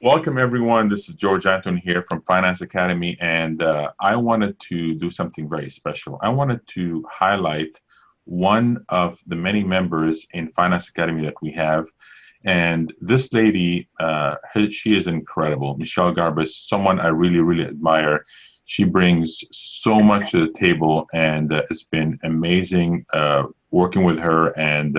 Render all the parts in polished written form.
Welcome, everyone. This is George Anton here from Finance Academy, and I wanted to do something very special. I wanted to highlight one of the many members in Finance Academy that we have, and this lady, she is incredible. Michele Garbus, someone I really, really admire. She brings so much to the table, and it's been amazing working with her. And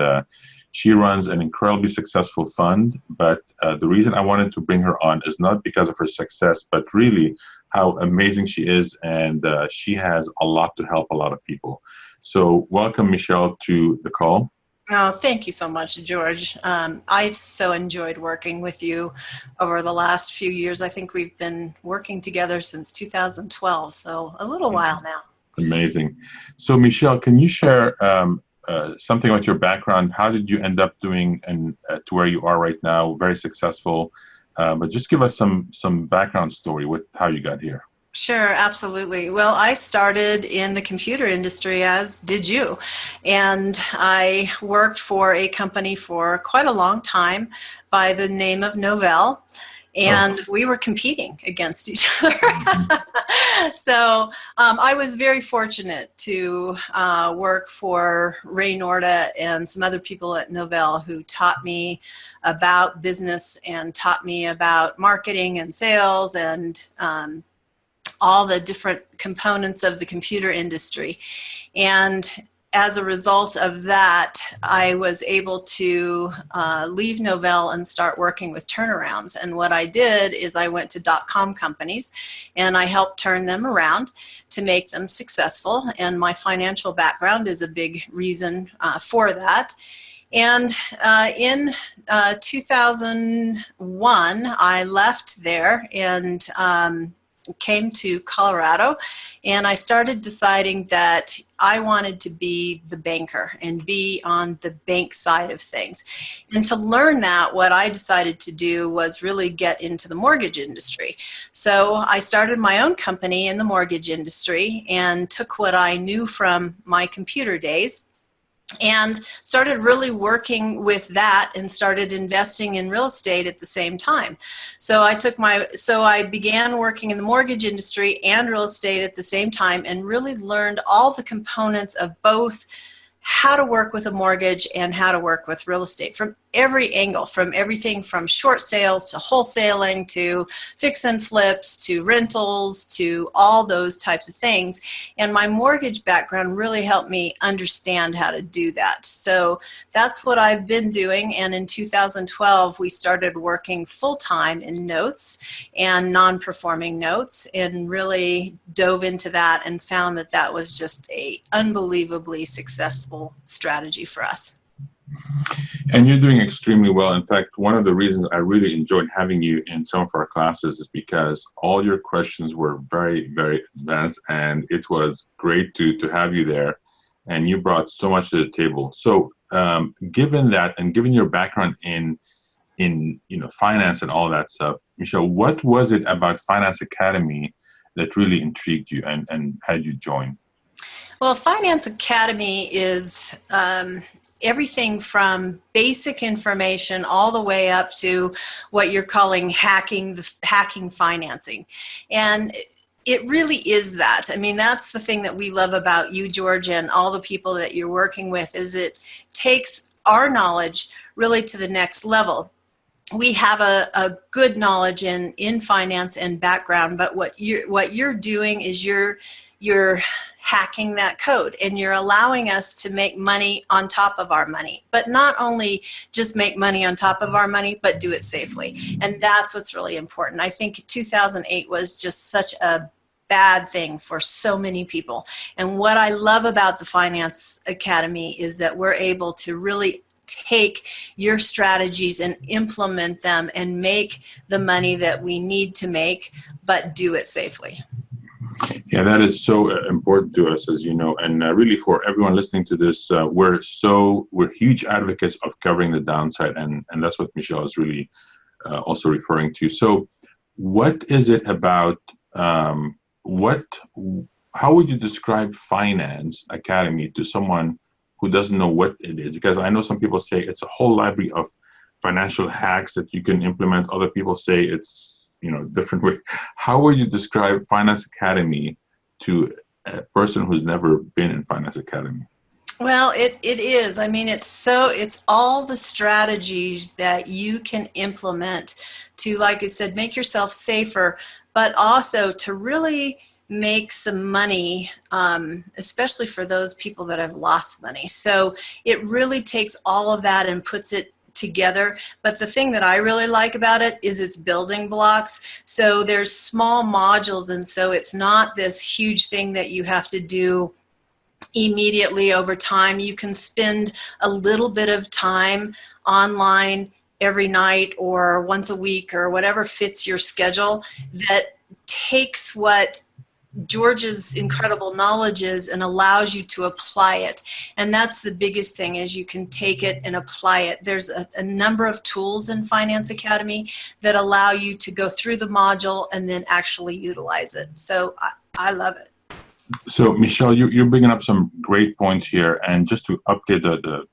she runs an incredibly successful fund. But the reason I wanted to bring her on is not because of her success, but really how amazing she is, and she has a lot to help a lot of people. So, welcome, Michele, to the call. Oh, thank you so much, George. I've so enjoyed working with you over the last few years. I think we've been working together since 2012, so a little while now. Amazing. So, Michele, can you share something about your background? How did you end up doing and to where you are right now? Very successful, but just give us some background story with how you got here. Sure, absolutely. Well, I started in the computer industry, as did you. And I worked for a company for quite a long time by the name of Novell. Oh, And we were competing against each other. mhm. So I was very fortunate to work for Ray Norda and some other people at Novell who taught me about business and taught me about marketing and sales and all the different components of the computer industry. And as a result of that, I was able to leave Novell and start working with turnarounds. And what I did is I went to .com companies and I helped turn them around to make them successful. And my financial background is a big reason for that. And in 2001, I left there and came to Colorado, and I started deciding that I wanted to be the banker and be on the bank side of things. And to learn that, what I decided to do was really get into the mortgage industry. So I started my own company in the mortgage industry and took what I knew from my computer days and started really working with that and started investing in real estate at the same time. So I began working in the mortgage industry and real estate at the same time and really learned all the components of both how to work with a mortgage and how to work with real estate from every angle, from everything from short sales to wholesaling to fix and flips to rentals to all those types of things. And my mortgage background really helped me understand how to do that. So that's what I've been doing. And in 2012, we started working full-time in notes and non-performing notes and really dove into that and found that that was just a unbelievably successful strategy for us. And you're doing extremely well. In fact, one of the reasons I really enjoyed having you in some of our classes is because all your questions were very, very advanced, and it was great to have you there. And you brought so much to the table. So, given that, and given your background in finance and all that stuff, Michele, what was it about Finance Academy that really intrigued you and had you join? Well, Finance Academy is everything from basic information all the way up to what you're calling hacking financing. And it really is that. I mean, that's the thing that we love about you, George, and all the people that you're working with, is it takes our knowledge really to the next level. We have a good knowledge in finance and background, but what you're doing is you're hacking that code and you're allowing us to make money on top of our money, but not only just make money on top of our money, but do it safely. And that's what's really important. I think 2008 was just such a bad thing for so many people. And what I love about the Finance Academy is that we're able to really take your strategies and implement them and make the money that we need to make, but do it safely. Yeah, that is so important to us, as you know, and really for everyone listening to this, we're huge advocates of covering the downside, and that's what Michele is really also referring to. So, what is it about what? How would you describe Finance Academy to someone who doesn't know what it is? Because I know some people say it's a whole library of financial hacks that you can implement. Other people say it's, different way. How would you describe Finance Academy to a person who's never been in Finance Academy? Well, it is. I mean, it's all the strategies that you can implement to, like I said, make yourself safer, but also to really make some money, especially for those people that have lost money. So it really takes all of that and puts it together. But the thing that I really like about it is its building blocks. So there's small modules, and so it's not this huge thing that you have to do immediately over time. You can spend a little bit of time online every night or once a week or whatever fits your schedule, that takes what George's incredible knowledge is and allows you to apply it. And that's the biggest thing, is you can take it and apply it. There's a number of tools in Finance Academy that allow you to go through the module and then actually utilize it. So I love it. So, Michele, you're bringing up some great points here. And just to update the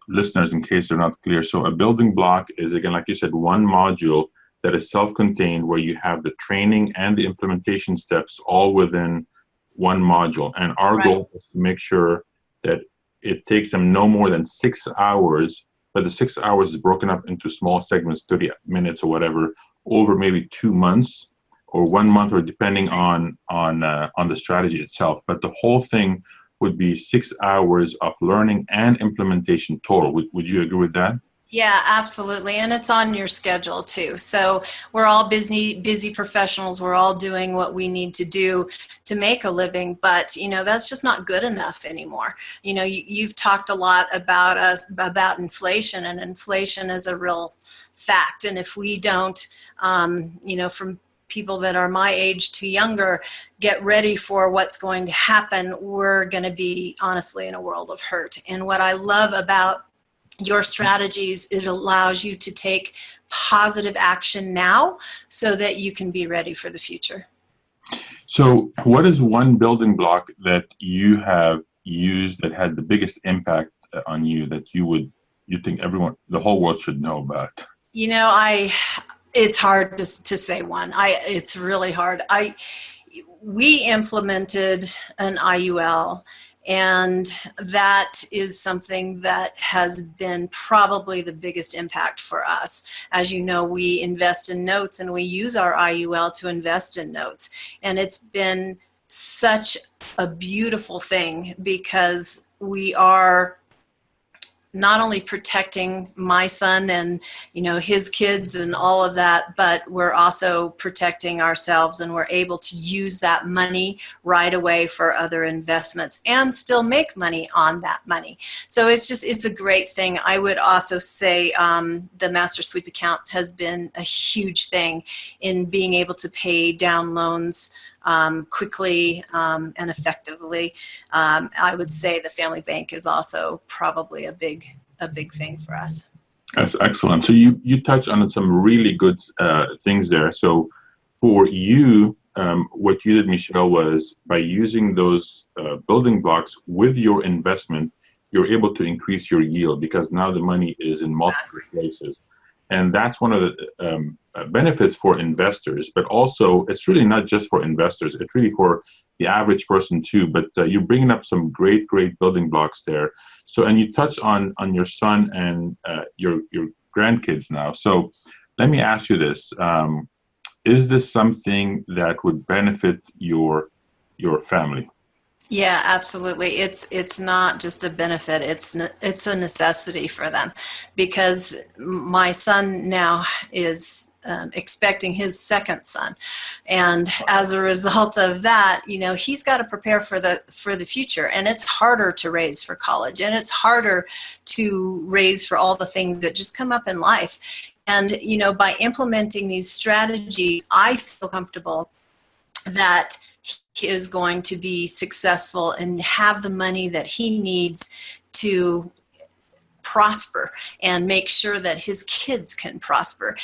listeners in case they're not clear. So a building block is, again, like you said, one module that is self-contained, where you have the training and the implementation steps all within one module. And our goal is to make sure that it takes them no more than 6 hours, but the 6 hours is broken up into small segments, 30 minutes or whatever, over maybe 2 months or 1 month, or depending on the strategy itself. But the whole thing would be 6 hours of learning and implementation total. Would you agree with that? Yeah, absolutely. And it's on your schedule too. So we're all busy professionals. We're all doing what we need to do to make a living, but that's just not good enough anymore. You've talked a lot about inflation, and inflation is a real fact. And if we don't, from people that are my age to younger, get ready for what's going to happen, we're going to be honestly in a world of hurt. And what I love about your strategies, it allows you to take positive action now so that you can be ready for the future. So what is one building block that you have used that had the biggest impact on you, that you think the whole world should know about? It's hard to say one. It's really hard. We implemented an IUL, and that is something that has been probably the biggest impact for us. As you know, we invest in notes, and we use our IUL to invest in notes. And it's been such a beautiful thing, because we are not only protecting my son and his kids and all of that, but we're also protecting ourselves, and we're able to use that money right away for other investments and still make money on that money. So it's a great thing. I would also say the Master Sweep account has been a huge thing in being able to pay down loans quickly and effectively. I would say the family bank is also probably a big thing for us. That's excellent. So you touched on some really good things there. So for you, what you did, Michele, was by using those building blocks with your investment, you're able to increase your yield, because now the money is in multiple places. And that's one of the benefits for investors, but also it's really not just for investors, it's really for the average person too. But you're bringing up some great building blocks there. So, and you touch on your son and your grandkids now. So let me ask you this. Is this something that would benefit your family? Yeah, absolutely. It's not just a benefit. It's a necessity for them, because my son now is expecting his second son, and as a result of that, he's got to prepare for the future, and it's harder to raise for college, and it's harder to raise for all the things that just come up in life. And by implementing these strategies, I feel comfortable that he is going to be successful and have the money that he needs to prosper and make sure that his kids can prosper.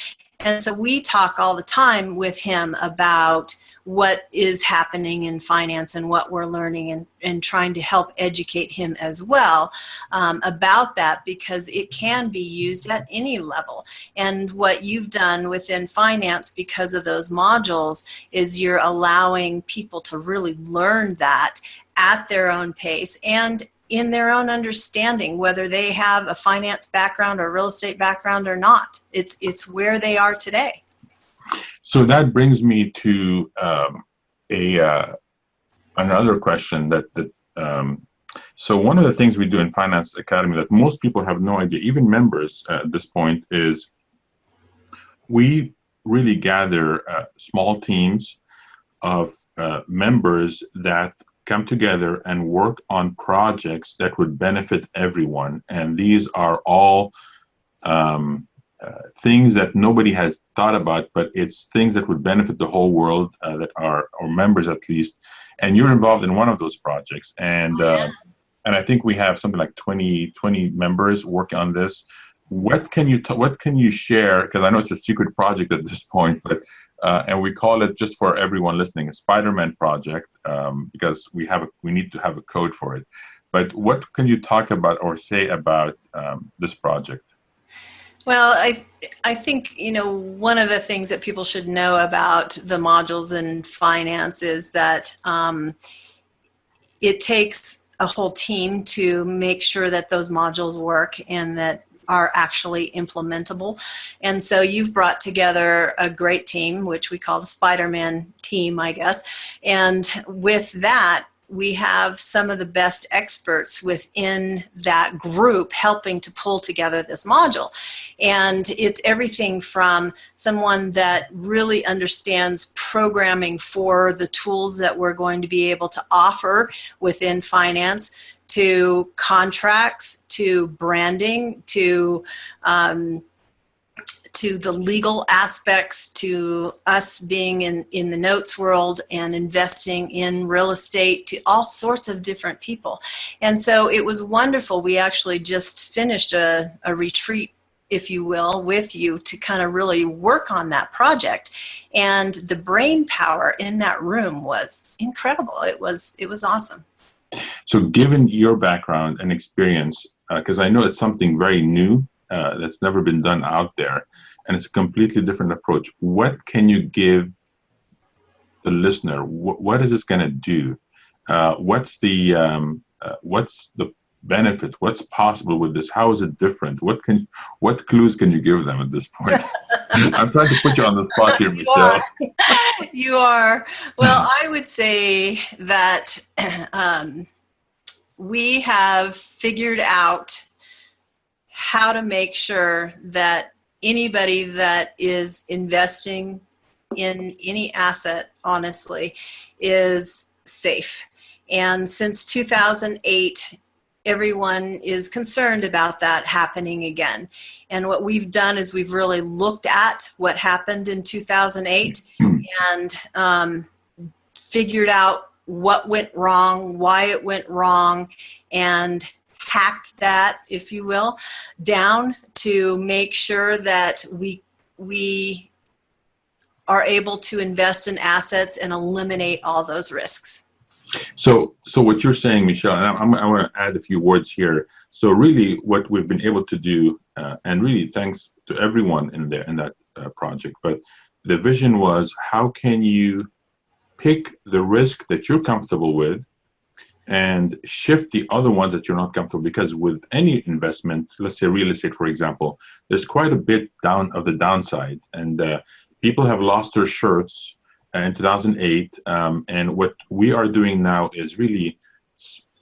And so we talk all the time with him about what is happening in finance and what we're learning, and trying to help educate him as well about that, because it can be used at any level. And what you've done within finance, because of those modules, is you're allowing people to really learn that at their own pace and in their own understanding, whether they have a finance background or real estate background or not. It's where they are today. So that brings me to another question so one of the things we do in Finance Academy that most people have no idea, even members at this point, is we really gather small teams of members that come together and work on projects that would benefit everyone. And these are all things that nobody has thought about, but it's things that would benefit the whole world, that are, or members at least. And you're involved in one of those projects. And and I think we have something like 20 members working on this. What can you share? Because I know it's a secret project at this point, but and we call it, just for everyone listening, a Spider-Man project, because we need to have a code for it. But what can you talk about or say about this project? Well, I think, one of the things that people should know about the modules in finance is that it takes a whole team to make sure that those modules work and that are actually implementable. And so you've brought together a great team, which we call the Spider-Man team, I guess. And with that, we have some of the best experts within that group helping to pull together this module. And it's everything from someone that really understands programming for the tools that we're going to be able to offer within finance, to contracts, to branding, to the legal aspects, to us being in the notes world and investing in real estate, to all sorts of different people. And so it was wonderful. We actually just finished a retreat, if you will, with you to kind of really work on that project. And the brain power in that room was incredible. It was awesome. So given your background and experience, because I know it's something very new that's never been done out there, and it's a completely different approach, what can you give the listener? What is this going to do? What's the benefit? What's possible with this? How is it different? What clues can you give them at this point? I'm trying to put you on the spot here, Michele. You are. Well, I would say that we have figured out how to make sure that anybody that is investing in any asset, honestly, is safe. And since 2008, everyone is concerned about that happening again. And what we've done is we've really looked at what happened in 2008 and figured out what went wrong, why it went wrong, and hacked that, if you will, down to make sure that we are able to invest in assets and eliminate all those risks. So what you're saying, Michele, and I want to add a few words here. So really what we've been able to do, and really thanks to everyone in that project, but the vision was, how can you pick the risk that you're comfortable with and shift the other ones that you're not comfortable? Because with any investment, let's say real estate, for example, there's quite a bit of the downside, and people have lost their shirts in 2008, and what we are doing now is really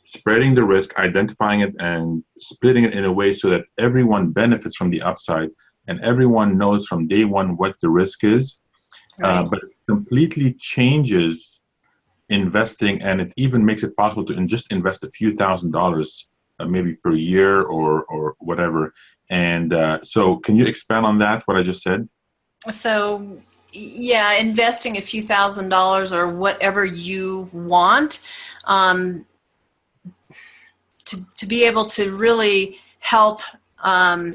spreading the risk, identifying it, and splitting it in a way so that everyone benefits from the upside, and everyone knows from day one what the risk is. Right. But it completely changes investing, and it even makes it possible to just invest a few $1,000s, maybe per year or whatever. And so can you expand on that, what I just said? So yeah, investing a few $1,000s or whatever you want, to be able to really help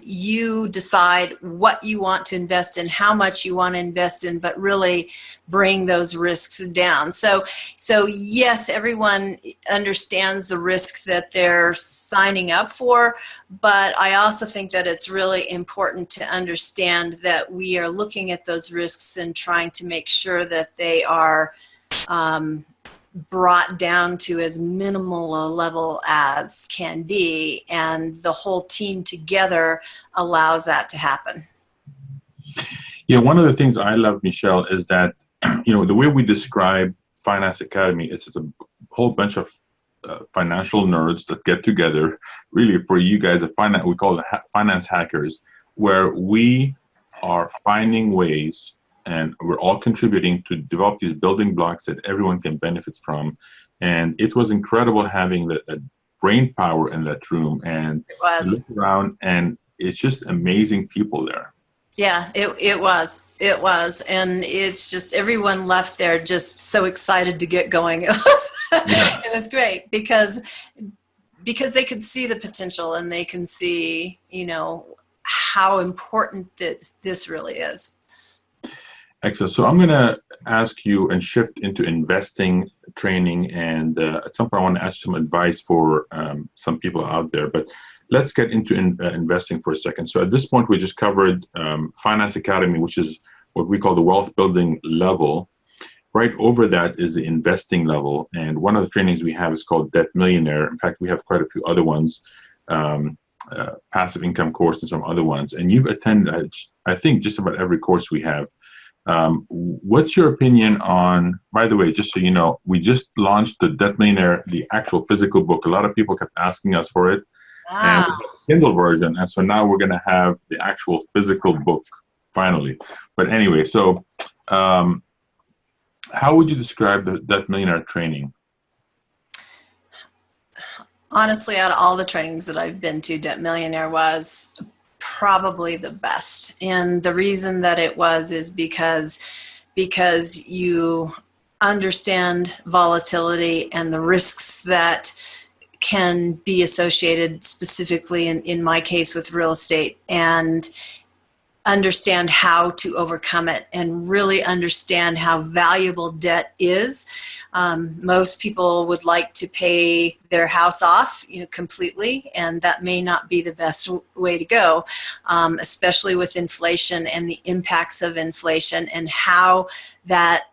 you decide what you want to invest in, how much you want to invest in, but really bring those risks down. So yes, everyone understands the risk that they're signing up for, but I also think that it's really important to understand that we are looking at those risks and trying to make sure that they are brought down to as minimal a level as can be, and the whole team together allows that to happen. Yeah, one of the things I love, Michele, is that the way we describe Finance Academy is it's a whole bunch of financial nerds that get together, really for you guys, we call it finance hackers, where we are finding ways and we're all contributing to develop these building blocks that everyone can benefit from. And it was incredible having the brain power in that room, and It was. look around and it's just amazing people there. Yeah, it was. It was. And it's just everyone left there just so excited to get going. It was great because they could see the potential, and they can see, how important this really is. Excellent. So I'm going to ask you and shift into investing training, and at some point I want to ask some advice for some people out there. But let's get into investing for a second. So at this point, we just covered Finance Academy, which is what we call the wealth building level. Right over that is the investing level, and one of the trainings we have is called Debt Millionaire. In fact, we have quite a few other ones, passive income course and some other ones. And you've attended, I think, just about every course we have. What's your opinion on, by the way, just so you know, we just launched the Debt Millionaire, the actual physical book. A lot of people kept asking us for it. And we have a Kindle version. And so now we're going to have the actual physical book finally. But anyway, so how would you describe the Debt Millionaire training? Honestly, out of all the trainings that I've been to, Debt Millionaire was probably the best. And the reason that it was is because you understand volatility and the risks that can be associated specifically in my case with real estate, and understand how to overcome it, and really understand how valuable debt is. Most people would like to pay their house off, completely, and that may not be the best way to go, especially with inflation and the impacts of inflation and how that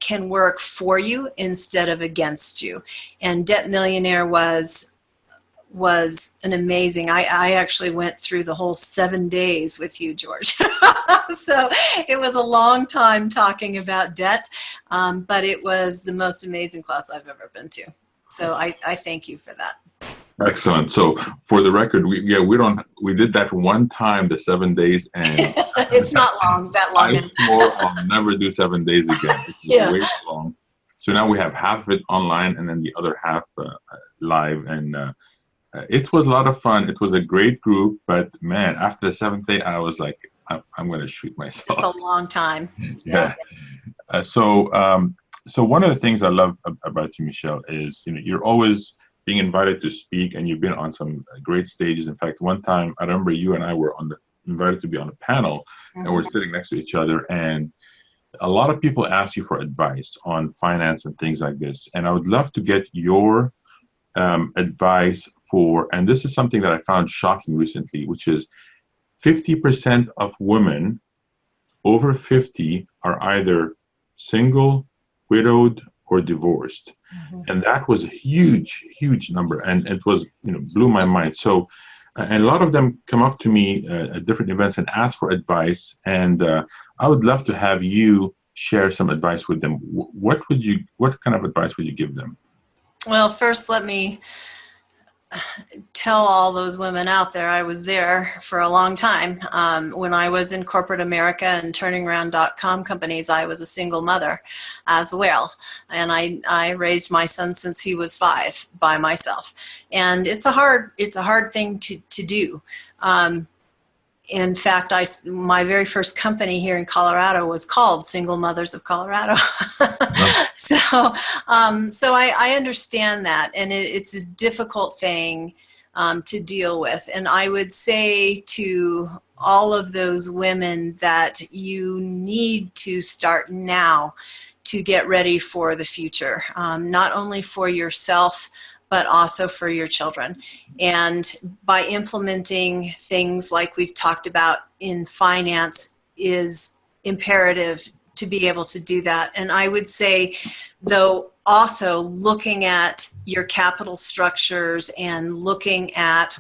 can work for you instead of against you. And Debt Millionaire was an amazing, I actually went through the whole 7 days with you, George. So it was a long time talking about debt, but it was the most amazing class I've ever been to. So I thank you for that. Excellent. So for the record, we did that one time, the 7 days, and it's not that long. I swore I'll never do 7 days again. It's way too long. So now we have half of it online and then the other half live, and it was a lot of fun. It was a great group, but man, after the 7th day, I was like, I'm going to shoot myself. It's a long time. Yeah. So one of the things I love about you, Michele, is you're always being invited to speak, and you've been on some great stages. In fact, one time I remember you and I were invited to be on a panel, and we're sitting next to each other, and a lot of people ask you for advice on finance and things like this. And I would love to get your advice and this is something that I found shocking recently, which is 50% of women over 50 are either single, widowed, or divorced. And that was a huge, huge number. And it was, blew my mind. So, and a lot of them come up to me at different events and ask for advice. And I would love to have you share some advice with them. What kind of advice would you give them? Well, first, let me tell all those women out there, I was there for a long time. When I was in corporate America and turning around .com companies, I was a single mother as well. And I raised my son since he was 5 by myself. And it's a hard thing to do. In fact, my very first company here in Colorado was called Single Mothers of Colorado. So I understand that, and it's a difficult thing to deal with. And I would say to all of those women that you need to start now to get ready for the future, not only for yourself, but also for your children. And by implementing things like we've talked about in finance is imperative to be able to do that. And I would say, though, also looking at your capital structures and looking at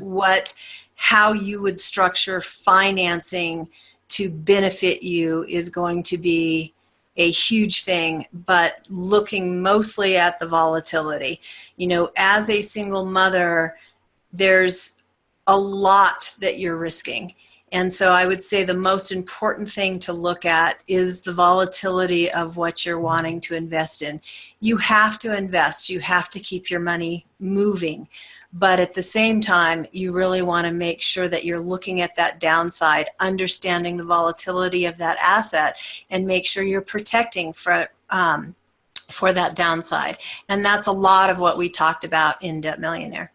how you would structure financing to benefit you is going to be a huge thing, but looking mostly at the volatility. You know, as a single mother, there's a lot that you're risking. And so I would say the most important thing to look at is the volatility of what you're wanting to invest in. You have to invest. You have to keep your money moving. But at the same time, you really want to make sure that you're looking at that downside, understanding the volatility of that asset, and make sure you're protecting for that downside. And that's a lot of what we talked about in Debt Millionaire.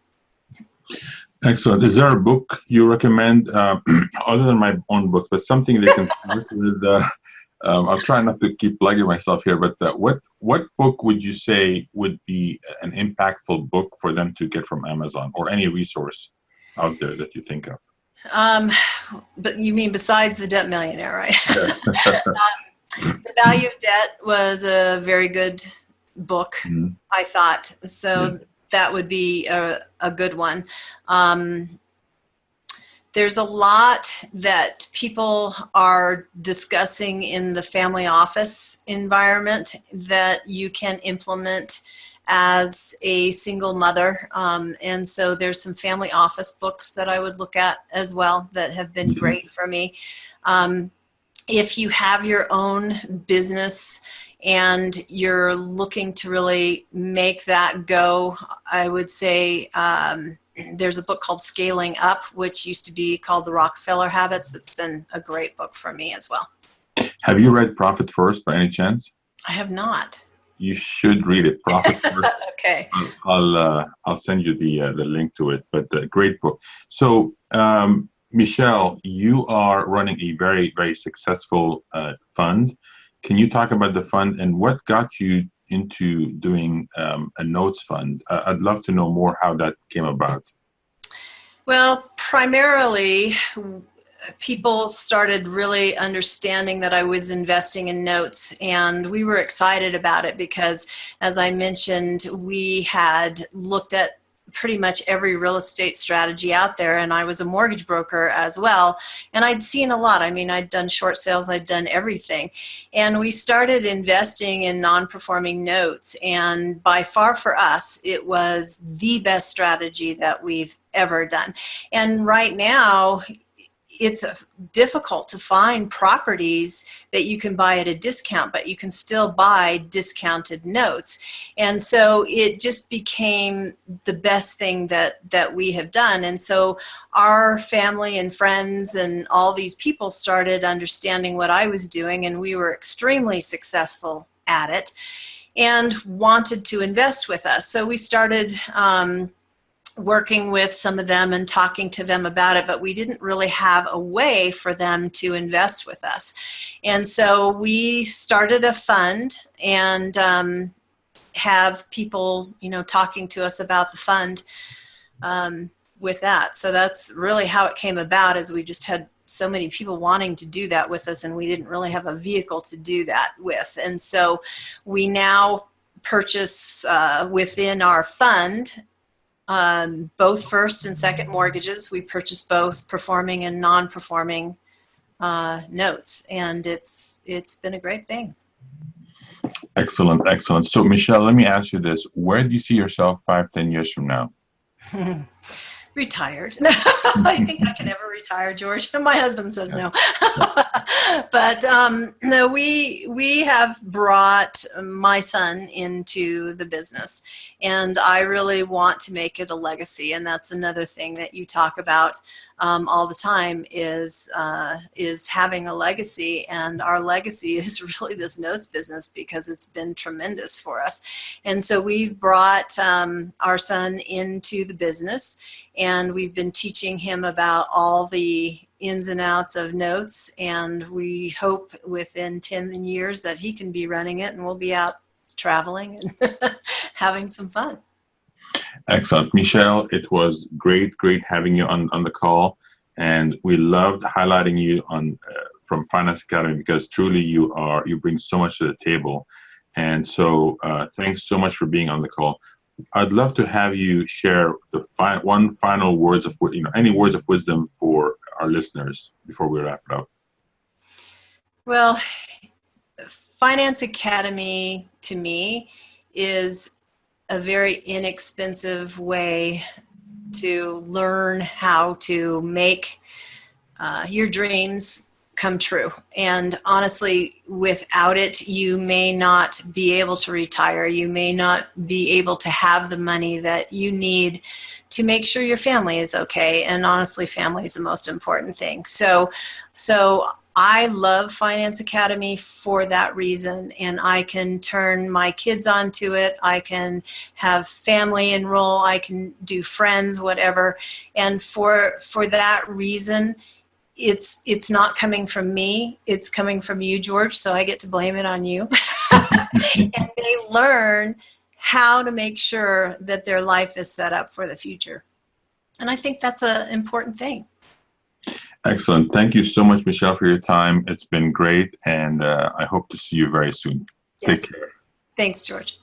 Excellent. Is there a book you recommend, other than my own book, but something they can start with? I'll try not to keep plugging myself here, but what book would you say would be an impactful book for them to get from Amazon, or any resource out there that you think of? But you mean besides the Debt Millionaire, right? Yes. The Value of Debt was a very good book, I thought. So that would be a good one. There's a lot that people are discussing in the family office environment that you can implement as a single mother. And so there's some family office books that I would look at as well that have been great for me. If you have your own business and you're looking to really make that go, I would say there's a book called Scaling Up, which used to be called The Rockefeller Habits. It's been a great book for me as well. Have you read Profit First by any chance? I have not. You should read it. Profit First. Okay. I'll send you the link to it. But great book. So Michele, you are running a very, very successful fund. Can you talk about the fund and what got you into doing a notes fund? I'd love to know more how that came about. Well, primarily, people started really understanding that I was investing in notes, and we were excited about it because, as I mentioned, we had looked at pretty much every real estate strategy out there, and I was a mortgage broker as well, and I'd seen a lot. I mean, I'd done short sales, I'd done everything, and we started investing in non-performing notes, and by far for us, it was the best strategy that we've ever done. And right now, it's difficult to find properties that you can buy at a discount, but you can still buy discounted notes. And so it just became the best thing that we have done. And so our family and friends and all these people started understanding what I was doing, and we were extremely successful at it and wanted to invest with us. So we started working with some of them and talking to them about it, but we didn't really have a way for them to invest with us. And so we started a fund and have people, talking to us about the fund with that. So that's really how it came about, is we just had so many people wanting to do that with us, and we didn't really have a vehicle to do that with. And so we now purchase within our fund both first and second mortgages. We purchase both performing and non-performing notes, and it's been a great thing. Excellent, excellent. So Michele, let me ask you this: where do you see yourself 5-10 years from now? Retired. I think I can never retire, George. My husband says no. But no, we have brought my son into the business, and I really want to make it a legacy. And that's another thing that you talk about. all the time is having a legacy, and our legacy is really this notes business because it's been tremendous for us. And so we've brought our son into the business, and we've been teaching him about all the ins and outs of notes, and we hope within 10 years that he can be running it and we'll be out traveling and having some fun. Excellent. Michele, it was great having you on the call, and we loved highlighting you on from Finance Academy, because truly you bring so much to the table. And so thanks so much for being on the call. I'd love to have you share the one final words of, any words of wisdom for our listeners before we wrap it up. Well, Finance Academy to me is a very inexpensive way to learn how to make your dreams come true. And honestly, without it, you may not be able to retire. You may not be able to have the money that you need to make sure your family is okay. And honestly, family is the most important thing. So I love Finance Academy for that reason, and I can turn my kids onto it. I can have family enroll. I can do friends, whatever. And for that reason, it's not coming from me. It's coming from you, George. So I get to blame it on you. And they learn how to make sure that their life is set up for the future. And I think that's an important thing. Excellent. Thank you so much, Michele, for your time. It's been great, and I hope to see you very soon. Yes. Take care. Thanks, George.